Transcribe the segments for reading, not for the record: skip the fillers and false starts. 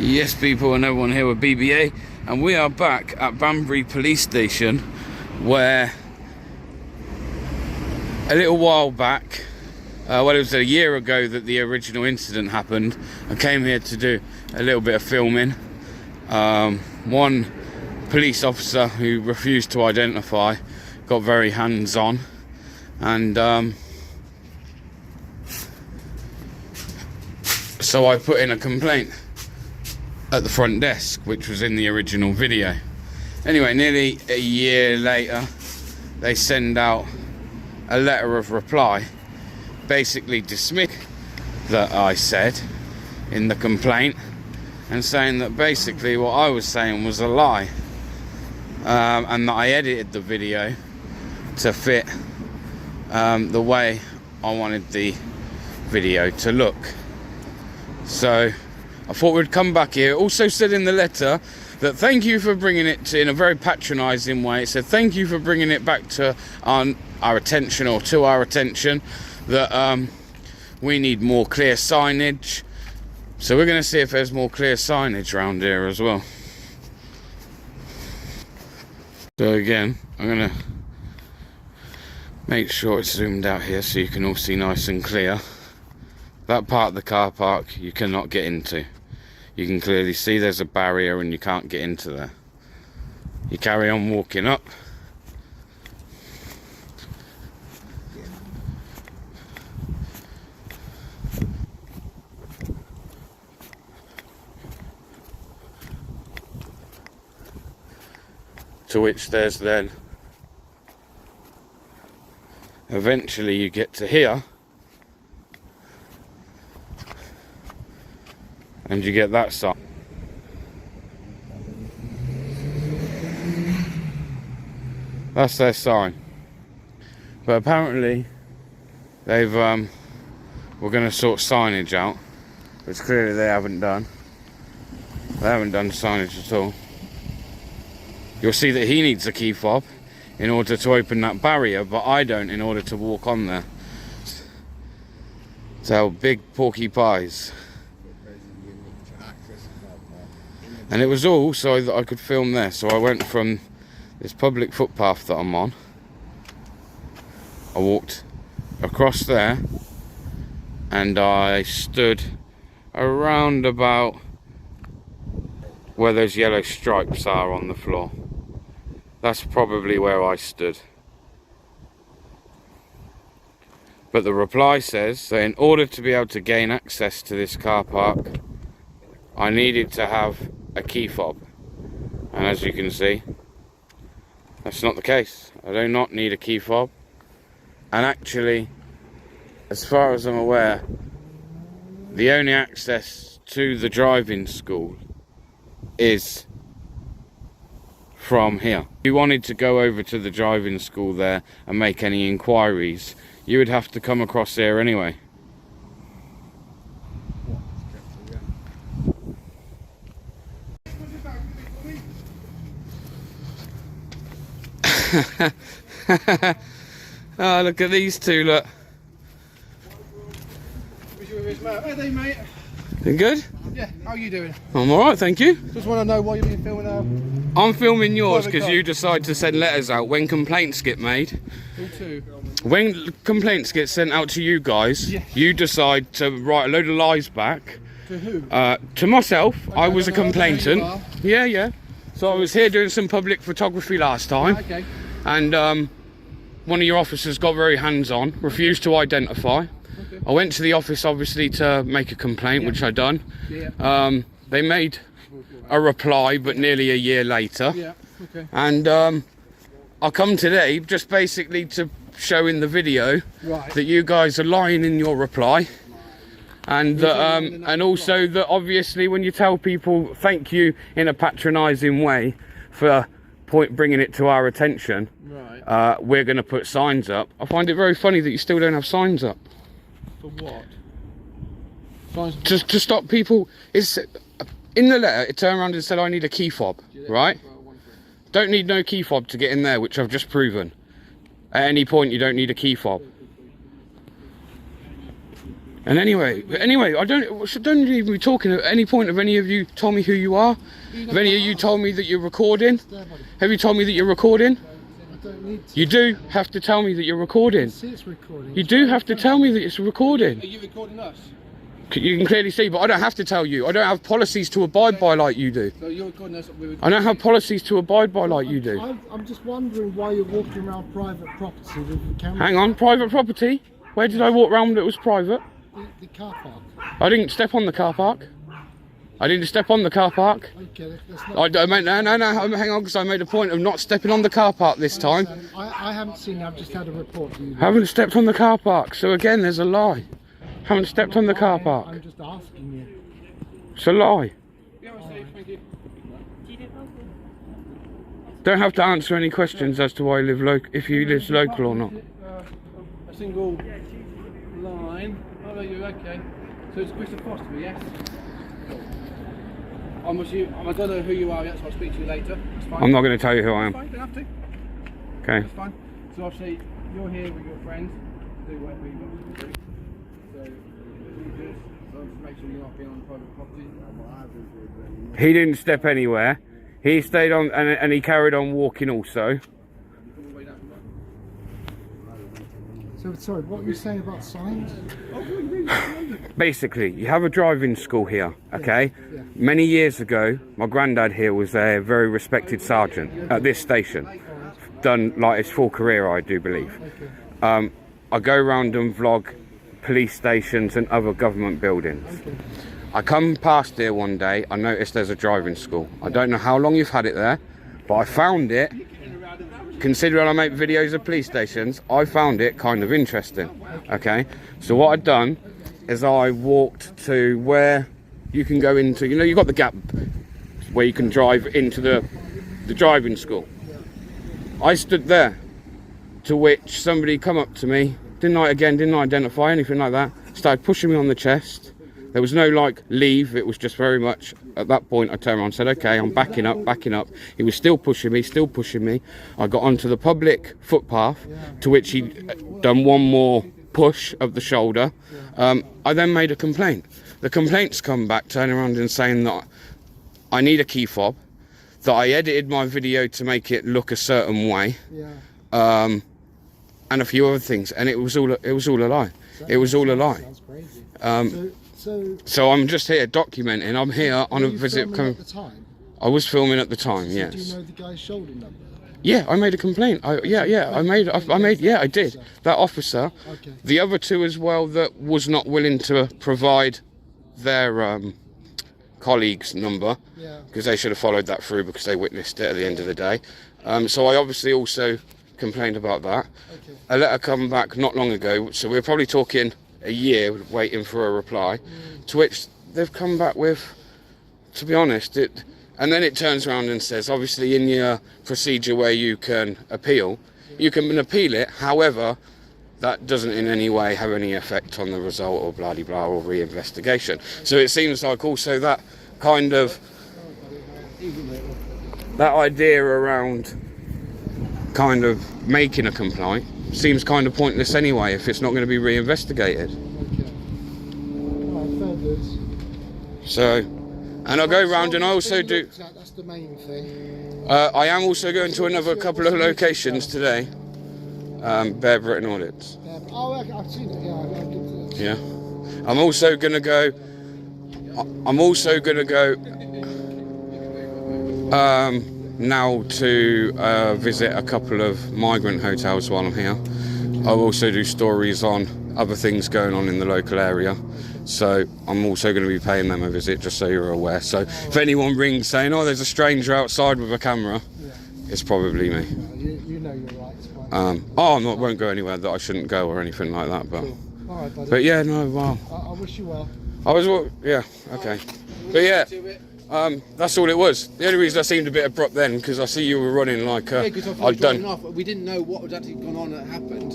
Yes, people and everyone here with BBA, and we are back at Banbury Police Station, where a little while back, well, it was a year ago that the original incident happened. I came here to do a little bit of filming. One police officer who refused to identify got very hands-on, and so I put in a complaint at the front desk, which was in the original video. Anyway, nearly a year later, they send out a letter of reply, basically dismissing that I said in the complaint, and saying that basically what I was saying was a lie, and that I edited the video to fit the way I wanted the video to look. So I thought we'd come back here. It also said in the letter that thank you for bringing it to, in a very patronising way, it said thank you for bringing it back to our attention, or to our attention, that we need more clear signage. So we're going to see if there's more clear signage around here as well. So again, I'm going to make sure it's zoomed out here so you can all see nice and clear. That part of the car park you cannot get into. You can clearly see there's a barrier and you can't get into there. You carry on walking up. To which there's then, eventually you get to here, and you get that sign. That's their sign. But apparently they've we're going to sort signage out, which clearly they haven't done. They haven't done signage at all. You'll see that he needs a key fob in order to open that barrier, but I don't, in order to walk on there. So big porky pies. And it was all so that I could film there. So I went from this public footpath that I'm on, I walked across there, and I stood around about where those yellow stripes are on the floor. That's probably where I stood. But the reply says that in order to be able to gain access to this car park, I needed to have a key fob. And as you can see, that's not the case. I do not need a key fob. And actually, as far as I'm aware, the only access to the driving school is from here. If you wanted to go over to the driving school there and make any inquiries, you would have to come across here anyway. Oh, look at these two, look. Hey there, mate. You good? Yeah, how are you doing? I'm alright, thank you. Just want to know why you've been filming now. I'm filming yours because you decide to send letters out when complaints get made. Who to? When complaints get sent out to you guys, yes, you decide to write a load of lies back. To who? To myself. Okay, I was a complainant. Yeah. So I was here doing some public photography last time. Okay. And one of your officers got very hands-on, refused to identify. Okay. I went to the office, obviously, to make a complaint, which I done. Yeah. They made a reply, but nearly a year later. Yeah. Okay. And I come today just basically to show in the video that you guys are lying in your reply, and and also that obviously when you tell people thank you in a patronising way for bringing it to our attention, we're going to put signs up. I find it very funny that you still don't have signs up. For what? Just to stop people. It's in the letter. It turned around and said I need a key fob, right? Don't need no key fob to get in there, which I've just proven. At any point you don't need a key fob. And anyway, I don't even be talking at any point. Have any of you told me who you are? Have any of you told me that you're recording? Have you told me that you're recording? I don't need to. You do have to tell me that you're recording. See, it's recording. You do have to tell me that it's recording. Are you recording us? You can clearly see, but I don't have to tell you. I don't have policies to abide by like you do. So you're recording us. We're recording. I don't have policies to abide by like you do. I'm just wondering why you're walking around private property with the camera. Hang on, private property? Where did I walk round that was private? The car park. I didn't step on the car park. I didn't step on the car park. Okay, that's not. I meant, no, hang on, because I made a point of not stepping on the car park this time. I haven't seen it, I've just had a report to you. Haven't stepped on the car park, so again, there's a lie. Haven't stepped on the car park. I'm just asking you. It's a lie. Don't have to answer any questions as to why you live local, if you live local or not. A single line. Oh, no, you're okay. So it's Christopher Foster, yes? I don't know who you are yet, so I'll speak to you later. It's fine. I'm not going to tell you who I am. It's fine, don't have to. Okay. It's fine. So obviously, you're here with your friends. Do whatever you've got to do. So, just make sure you're not being on private property. He didn't step anywhere. He stayed on and he carried on walking also. So, sorry, what were you saying about signs? Basically, you have a driving school here, okay? Yeah. Many years ago, my granddad here was a very respected sergeant at this station. Done like his full career, I do believe. Okay. I go around and vlog police stations and other government buildings. Okay. I come past here one day, I noticed there's a driving school. I don't know how long you've had it there, but I found it. Considering I make videos of police stations, I found it kind of interesting. Okay, so what I've done is I walked to where you can go into, you know, you've got the gap where you can drive into the driving school. I stood there, to which somebody come up to me, didn't identify anything like that, started pushing me on the chest. There was no like leave, it was just very much, at that point I turned around and said, okay, I'm backing up. He was still pushing me. I got onto the public footpath, to which he'd done one more push of the shoulder. I then made a complaint. The complaint's come back, turning around and saying that I need a key fob, that I edited my video to make it look a certain way, and a few other things, and it was all a lie. It was all a lie. Sounds crazy. So I'm just here documenting. I'm here on a visit. At the time? I was filming at the time. So yes. Do you know the guy's shoulder number? Yeah, I made a complaint. I did. That officer, Okay. the other two as well, that was not willing to provide their colleague's number, because they should have followed that through because they witnessed it at the end of the day. So I obviously also complained about that. Okay. A letter come back not long ago, so we're probably talking a year waiting for a reply, to which they've come back with, to be honest, and then it turns around and says, obviously in your procedure where you can appeal, you can appeal it, however, that doesn't in any way have any effect on the result or blah blah blah or re-investigation. So it seems like also that kind of, that idea around kind of making a complaint seems kind of pointless anyway if it's not going to be re-investigated. Okay. Alright, fair dues. So, and I go round and I also do. That's the main thing. I am also going to another couple of locations today. Bear Britain audits. Oh, I've seen it. Yeah, I've looked at it. Yeah. I'm also going to go. Now to visit a couple of migrant hotels while I'm here. I'll also do stories on other things going on in the local area, so I'm also going to be paying them a visit, just so you're aware. So if anyone rings saying, oh, there's a stranger outside with a camera, it's probably me. You know your rights. Fine. I won't go anywhere that I shouldn't go or anything like that, but Cool. All right, buddy. but yeah, no, wow. I wish you well. Yeah, okay. But yeah, that's all it was. The only reason I seemed a bit abrupt then, because I see you were running like I'd done. Off. We didn't know what was actually gone on that happened,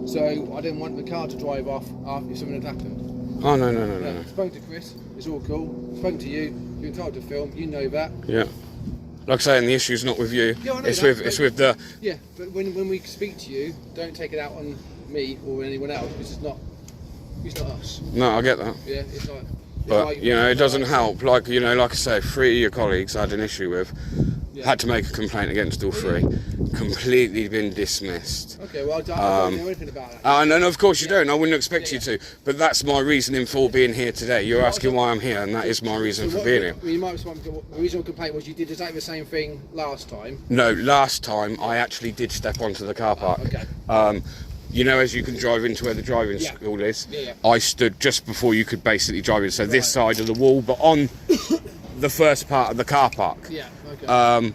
so I didn't want the car to drive off after something had happened. Oh no. Spoke to Chris, it's all cool. Spoke to you, you're entitled to film, you know that. Yeah. Like saying the issue's not with you. Yeah, I know it's that, with the. Yeah, but when we speak to you, don't take it out on me or anyone else, because it's not. It's not us. No, I get that. Yeah, it's like. But, you know, it doesn't help. Like, you know, like I say, 3 of your colleagues I had an issue with. Yeah. Had to make a complaint against all 3. Completely been dismissed. Okay, well, I don't know anything about that. And of course you don't. I wouldn't expect you to. But that's my reasoning for being here today. You're asking why I'm here, and that is my reason for being here. You might the reason complaint was you did exactly the same thing last time. No, last time I actually did step onto the car park. Okay. You know, as you can drive into where the driving school is, Yeah. I stood just before you could basically drive in. So this side of the wall, but on the first part of the car park. Yeah. Okay.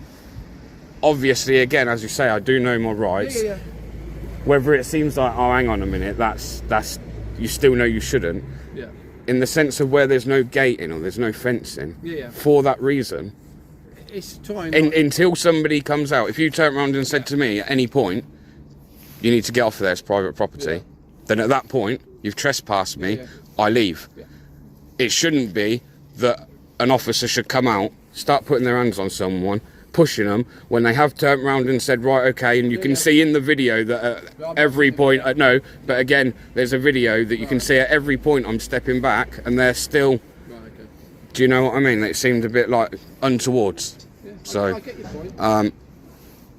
Obviously, again, as you say, I do know my rights. Yeah. Whether it seems like, oh, hang on a minute, that's you still know you shouldn't. Yeah. In the sense of where there's no gating or there's no fencing. Yeah. For that reason. It's time. Until somebody comes out. If you turn around and said to me at any point, you need to get off of there, it's private property. Then at that point, you've trespassed me, I leave. Yeah. It shouldn't be that an officer should come out, start putting their hands on someone, pushing them, when they have turned around and said, right, okay, and you can see in the video that at every point, no, but again, there's a video that you can see at every point I'm stepping back, and they're still, do you know what I mean? It seemed a bit like untowards. Yeah, So, I get your point.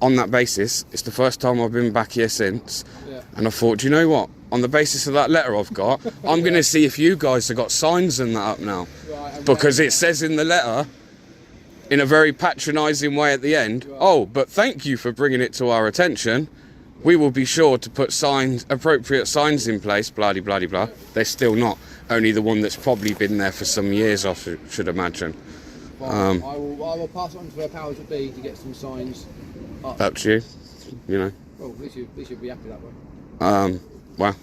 on that basis, it's the first time I've been back here since, Yeah. and I thought, do you know what? On the basis of that letter I've got, I'm going to see if you guys have got signs and that up now. Right, Because it says in the letter, in a very patronising way at the end, oh, but thank you for bringing it to our attention. We will be sure to put appropriate signs in place, blah-de-blah-de-blah. They're still not. Only the one that's probably been there for some years, I should imagine. I will pass it on to the powers that be to get some signs up. Up to you, you know. Well, at least you'll be happy that way. Well,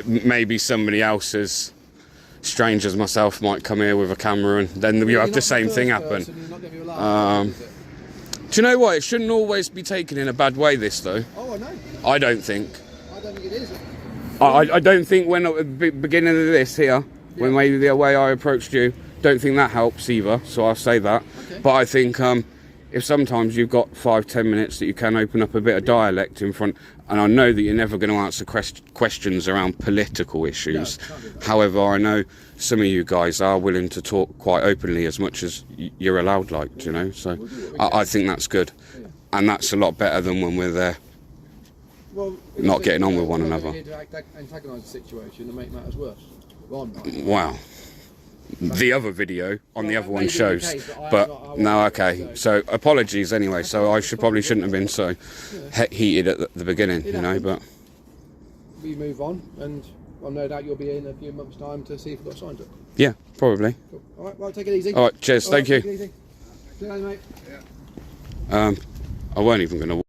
maybe somebody else as strange as myself might come here with a camera, and then you have the same thing happen. Do you know what? It shouldn't always be taken in a bad way, this, though. Oh, I know. I don't think. I don't think it is. I don't think when at the beginning of this here, when maybe the way I approached you, don't think that helps either, so I'll say that. Okay. But I think if sometimes you've got 5-10 minutes that you can open up a bit of dialect in front, and I know that you're never going to answer questions around political issues. No, however, I know some of you guys are willing to talk quite openly as much as you're allowed, like, you know, so I think that's good. Yeah. And that's a lot better than when we're there not getting on with one another. Antagonise the situation and make matters worse. Well, wow. The other video on the other one shows, but no, okay. So apologies anyway. So I probably shouldn't have been so heated at the beginning, you know. But we move on, and I've no doubt you'll be in a few months' time to see if we've got signed up. Yeah, probably. Cool. All right, well, take it easy. All right, cheers. Thank you. See you later, mate. I weren't even going to.